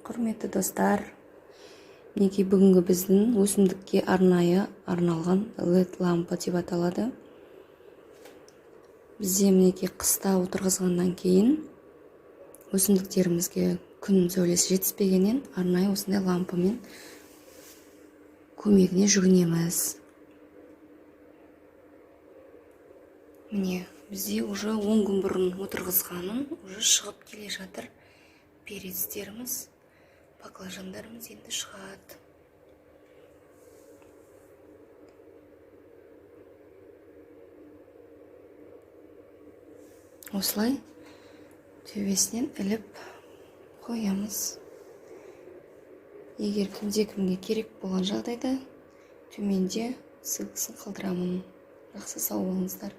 Құрметті достар, мінекей бүгінгі біздің өсімдікке арнайы арналған LED лампа деп аталады. Бізде мінекей қыста отырғызғаннан кейін өсімдіктерімізге күн сәулесі жетіспегеннен арнайы осындай лампамен көмегіне жүгінеміз. Міне, бізде уже 10 күн бұрын отырғызғанын уже шығып келе жатыр. Перецтеріміз, баклажандарымыз енді шығады. Осылай төбесінен іліп қоямыз. Егер кімде-кімге керек болған жағдайда төменде ссылкасын қалдырамын. Жақсы, сау болыңыздар.